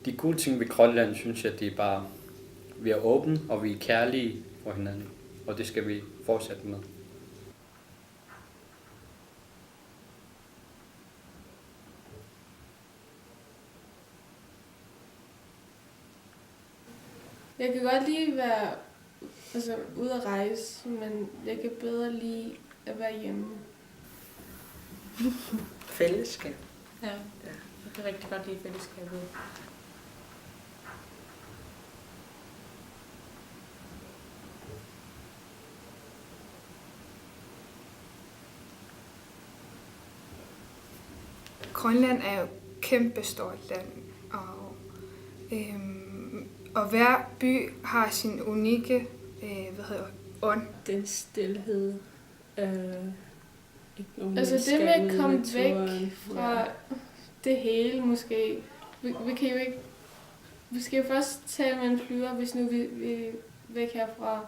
De gode ting ved Grønland, synes jeg, det er bare, vi er åbne, og vi er kærlige for hinanden. Og det skal vi fortsætte med. Jeg kan godt lide at være ude at rejse, men jeg kan bedre lide at være hjemme. Fællesskab. Ja, jeg kan rigtig godt lide fællesskabet. Grønland er jo kæmpestort land, og hver by har sin unikke ånd. Den stillhed. Ikke nogen Det med at komme væk naturen. fra det hele måske. Vi kan jo ikke... Vi skal jo først tage med en flyver, hvis nu vi er væk herfra.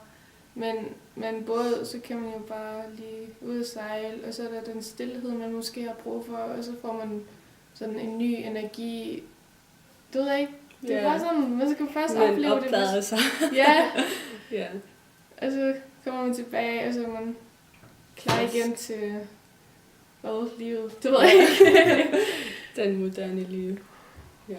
Men både, så kan man jo bare lige ud og sejle, og så er der den stillhed, man måske har brug for, og så får man sådan en ny energi. Du ved ikke, det er bare sådan, man skal først opleve det. Man sig. Ja, Ja. og så kommer man tilbage, og så er man klar igen til livet. Det ved jeg ikke. Den moderne liv. Ja.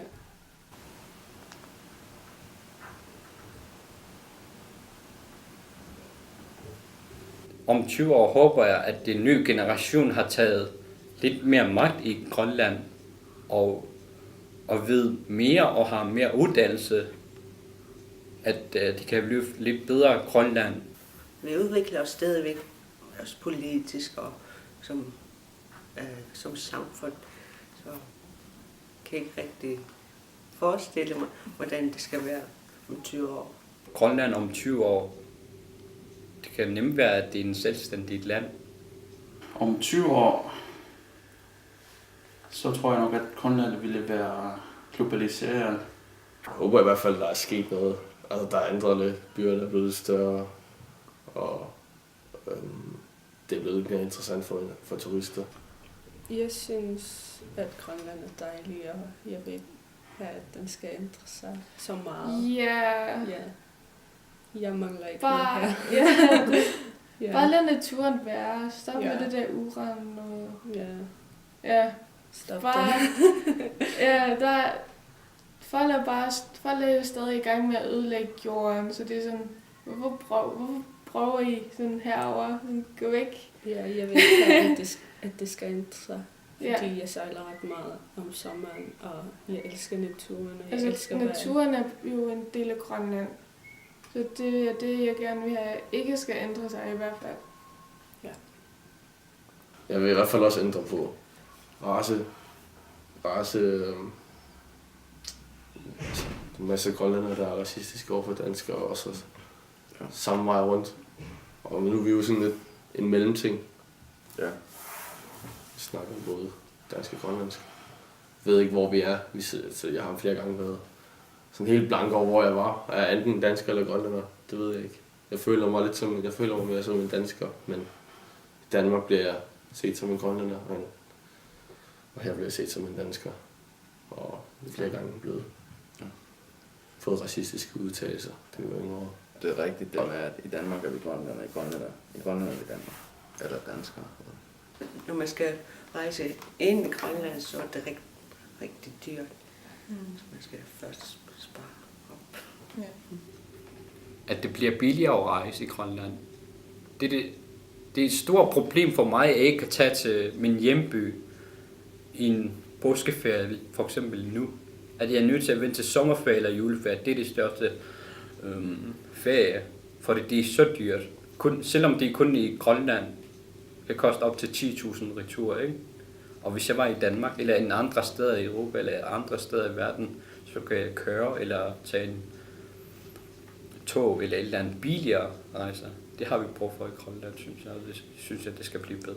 Om 20 år håber jeg, at den nye generation har taget lidt mere magt i Grønland og ved mere og har mere uddannelse, at de kan blive lidt bedre Grønland. Vi udvikler os stadigvæk, også politisk og som samfund. Så kan jeg ikke rigtig forestille mig, hvordan det skal være om 20 år. Grønland om 20 år, det kan nemt være, at det er en selvstændigt land. Om 20 år, så tror jeg nok, at Grønland ville være globaliseret. Jeg håber i hvert fald, at der er sket noget. Altså, der er ændret lidt. Byerne er blevet større, og det er blevet mere interessant for turister. Jeg synes, at Grønland er dejlig, og jeg ved, at den skal ændre sig så meget. Ja. Ja. Jeg mangler ikke Bare, noget her. Ja. Bare lad naturen være. Stop Ja. med det der uran. Og... Ja. Ja. Stop Bare, ja, folk er jo stadig i gang med at ødelægge jorden, så det er sådan, hvorfor prøver I sådan herover? Gå væk. Ja, jeg ved ikke, at det skal ændre sig. Ja. Fordi jeg sejler ret meget om sommeren, og jeg elsker naturen, og jeg elsker naturen er jo en del af Grønland. Så det er det, jeg gerne vil have, ikke skal ændre sig i hvert fald. Ja. Jeg vil i hvert fald også ændre på race. En masse grønlændere, der er racistiske over for danskere, og også samme vej rundt. Og nu er vi jo sådan lidt en mellemting. Ja. Vi snakker både dansk og grønlandsk. Jeg ved ikke, hvor vi er. Så jeg har flere gange været sådan helt blank over, hvor jeg var. Er jeg enten dansker eller grønlænder? Det ved jeg ikke. Jeg føler mig mere som en dansker, men i Danmark bliver jeg set som en grønlænder, og her bliver jeg set som en dansker. Og flere gange blevet fået racistiske udtalelser, da vi var yngre. Det er rigtigt, det med, at i Danmark er vi grønlænder, i Grønland er vi Danmark. Eller danskere. Når man skal rejse ind i Grønland, så er det rigtig dyrt. Så man skal først spare op. Ja. At det bliver billigere at rejse i Grønland. Det er et stort problem for mig, at jeg ikke kan tage til min hjemby i en påskeferie, for eksempel nu. At jeg er nødt til at vente til sommerferie eller juleferie. Det er det største ferie, for det er så dyrt. Selvom det er kun i Grønland, det koster op til 10.000 retur, ikke? Og hvis jeg var i Danmark, eller en andre steder i Europa, eller andre steder i verden, så kan jeg køre, eller tage en tog, eller et eller andet billigere rejser. Det har vi brug for i Grønland, synes jeg, og det synes jeg, det skal blive bedre.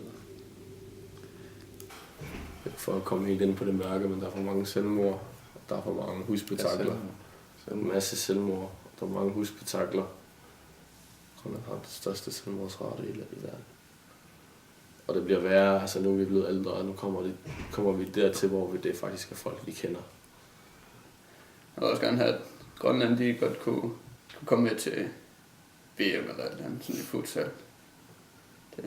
For at komme helt ind på det mørke, men der er for mange selvmord, der er for mange husspektakler. En masse selvmord, der er mange husspektakler. Grønland har det største selvmordsrate i verden. Og det bliver værre, altså nu er vi blevet ældre, og nu kommer vi dertil, hvor det faktisk er folk, vi kender. Jeg vil også gerne have, at Grønland de godt kunne komme med til VM eller et eller andet, sådan i futsal. Det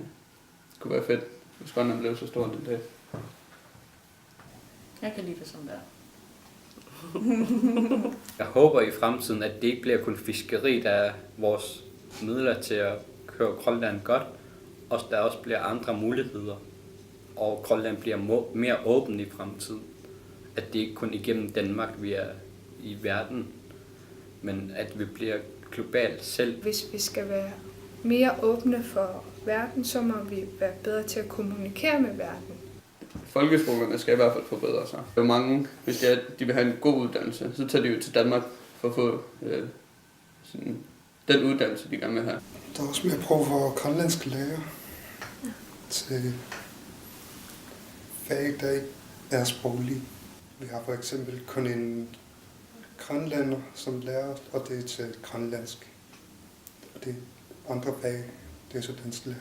kunne være fedt, hvis Grønland blev så stort en dag. Jeg kan lide det som det er. Jeg håber i fremtiden, at det ikke bliver kun fiskeri, der er vores midler til at køre Grønland godt, og der også bliver andre muligheder, og Grønland bliver mere åben i fremtiden. At det ikke kun igennem Danmark, vi er i verden, men at vi bliver globalt selv. Hvis vi skal være mere åbne for verden, så må vi være bedre til at kommunikere med verden. Folkeskolerne skal i hvert fald forbedre sig. Der er mange, hvis de vil have en god uddannelse, så tager de jo til Danmark for at få den uddannelse, de gerne vil have. Der er også mere brug for grønlandske lærere til fag, der ikke er sproglige. Vi har for eksempel kun en grønlander som lærer, og det er til grønlandsk. Og det andre fag, det er så dansk lærer.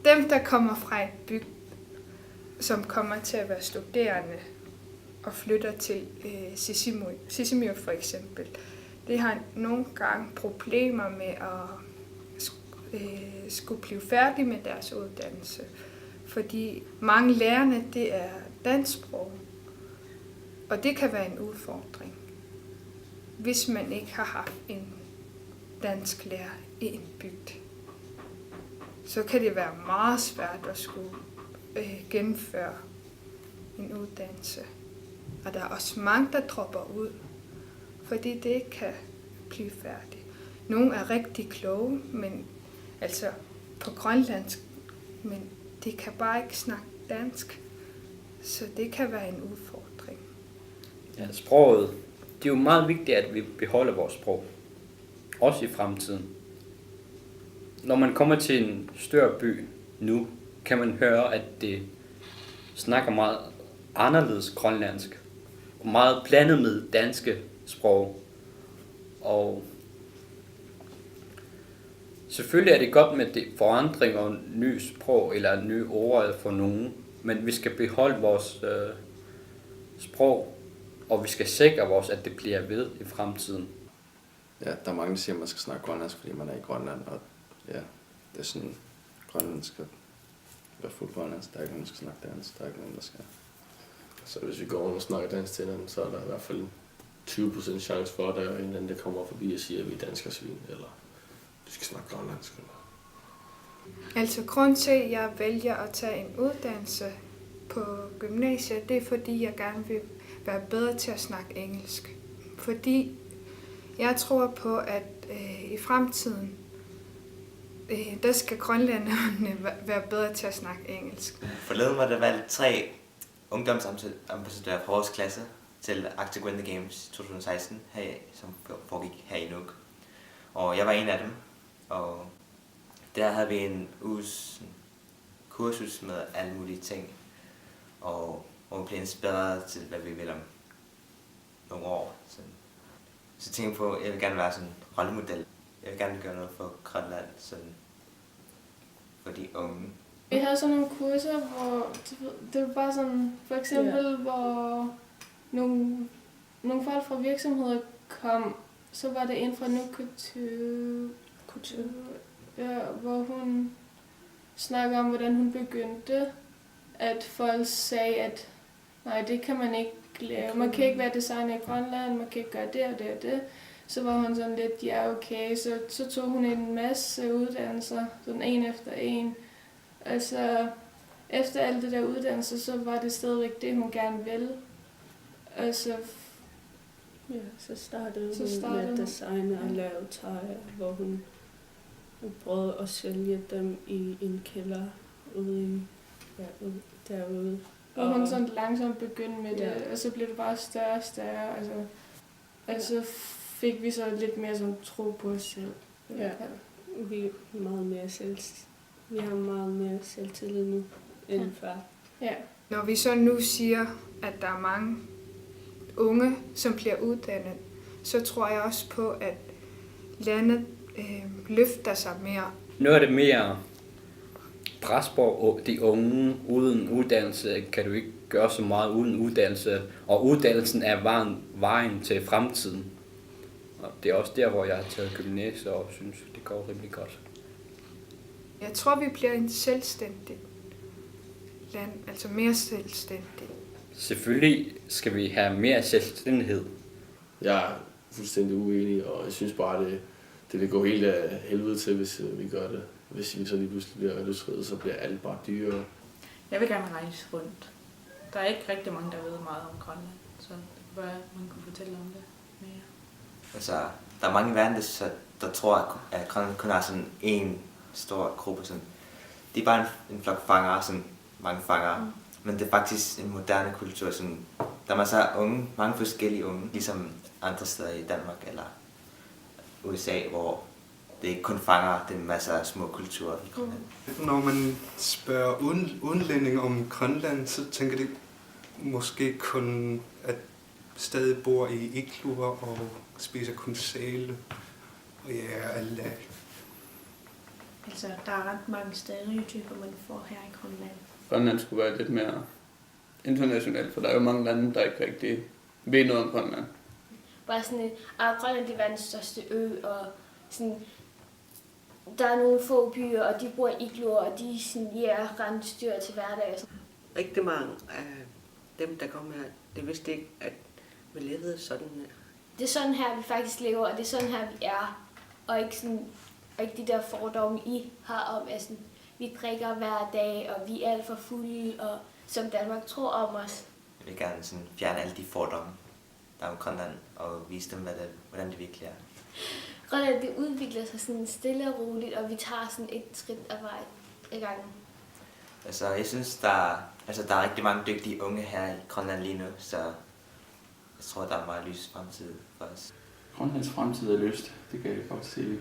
Dem, der kommer fra et bygd, som kommer til at være studerende og flytter til Sisimiut for eksempel, det har nogle gange problemer med at skulle blive færdige med deres uddannelse. Fordi mange lærerne, det er dansksprog, og det kan være en udfordring, hvis man ikke har haft en dansk lærer i en bygd. Så kan det være meget svært at skulle gennemføre en uddannelse. Og der er også mange, der dropper ud, fordi det ikke kan blive færdigt. Nogle er rigtig kloge, men altså på grønlandsk, men de kan bare ikke snakke dansk, så det kan være en udfordring. Ja, sproget. Det er jo meget vigtigt, at vi beholder vores sprog, også i fremtiden. Når man kommer til en større by nu, kan man høre, at det snakker meget anderledes grønlandsk, og meget blandet med danske sprog. Og selvfølgelig er det godt med det forandring og nye sprog eller nye ord for nogen, men vi skal beholde vores sprog, og vi skal sikre vores, at det bliver ved i fremtiden. Ja, der er mange, der siger, at man skal snakke grønlandsk, fordi man er i Grønland, og ja, det er sådan, Grønland skal være fuldt grønlandsk, der er ikke nogen, der skal snakke dansk, der er ikke nogen, der skal. Så hvis vi går rundt og snakker dansk til hinanden, så er der i hvert fald 20% chance for, at der er en eller anden, der kommer forbi og siger, at vi er dansk og svin, eller du skal snakke grønlandsk. Eller. Altså grund til, at jeg vælger at tage en uddannelse på gymnasiet, det er fordi, jeg gerne vil være bedre til at snakke engelsk. Fordi jeg tror på, at i fremtiden, der skal grønlænderne være bedre til at snakke engelsk. Forleden var der valgt 3 ungdomsambassadører fra vores klasse til Arctic Winter Games 2016, som foregik her i Nuuk. Og jeg var en af dem, og der havde vi en uges kursus med alle mulige ting, og vi blev inspireret til, hvad vi vil om nogle år. Så tænkte jeg på, at jeg vil gerne være sådan en rollemodel. Jeg vil gerne gøre noget for Grønland, sådan for de unge. Vi havde sådan nogle kurser, hvor det var bare sådan, for eksempel, hvor nogle folk fra virksomheder kom, så var det en fra Nuuk Couture, hvor hun snakker om, hvordan hun begyndte, at folk sagde, at nej, det kan man ikke lave. Man kan ikke være designer i Grønland, man kan ikke gøre det og det og det. Så var hun sådan lidt, ja okay, så tog hun en masse uddannelser, sådan en efter en. Altså, efter alt det der uddannelse, så var det stadigvæk det, hun gerne ville. Altså, ja, så startede hun med at designe og lave tøj, hvor hun prøvede at sælge dem i en kælder derude. Hvor hun sådan langsomt begyndte med det, og så blev det bare større og større. Altså fik vi så lidt mere sådan tro på os selv. Ja, vi har meget mere selvtillid nu end før. Ja. Når vi så nu siger, at der er mange unge, som bliver uddannet, så tror jeg også på, at landet løfter sig mere. Nu er det mere pres på de unge uden uddannelse, kan du ikke gøre så meget uden uddannelse, og uddannelsen er vejen til fremtiden. Og det er også der, hvor jeg har taget gymnasiet og synes, det går rimelig godt. Jeg tror, vi bliver en selvstændig land, altså mere selvstændig. Selvfølgelig skal vi have mere selvstændighed. Jeg er fuldstændig uenig, og jeg synes bare, det vil gå helt af helvede til, hvis vi gør det. Hvis vi så lige pludselig bliver løsredet, så bliver alt bare dyrere. Jeg vil gerne rejse rundt. Der er ikke rigtig mange, der ved meget om Grønland, så det kunne være, at man kunne fortælle om det mere. Altså, der er mange i verden, der tror, at Grønland kun har sådan en stor gruppe. Sådan. Det er bare en flok fangere, sådan mange fangere. Men det er faktisk en moderne kultur. Sådan, der er masser af unge, mange forskellige unge, ligesom andre steder i Danmark eller USA, hvor det er ikke kun fangere, det er masser af små kulturer i Grønland. Når man spørger udenlændinge om Grønland, så tænker de måske kun, at stadig bor i igluer og spiser kun sæle. Og ja, Allah. Altså, der er ret mange stereotyper, man får her i Grønland. Grønland skulle være lidt mere internationalt, for der er jo mange lande, der ikke rigtig ved noget om Grønland. Bare sådan Grønland er verdens største ø, og sådan, der er nogle få byer, og de bor i igluer, og de er rensdyr til hverdag. Rigtig mange af dem, der kommer her, det vidste ikke, at vi levede sådan her. Det er sådan her, vi faktisk lever, og det er sådan her, vi er. Og ikke de der fordomme, I har om, at sådan, vi drikker hver dag, og vi er alt for fulde, og som Danmark tror om os. Jeg vil gerne sådan fjerne alle de fordomme, der er om Grønland, og vise dem, hvordan det virkelig er. Grønland, det udvikler sig sådan stille og roligt, og vi tager sådan et skridt af vej i gangen. Altså, jeg synes, der er rigtig mange dygtige unge her i Grønland lige nu, så jeg tror, der er meget lys fremtid for os. Grønlands fremtid er løst, det kan jeg godt se.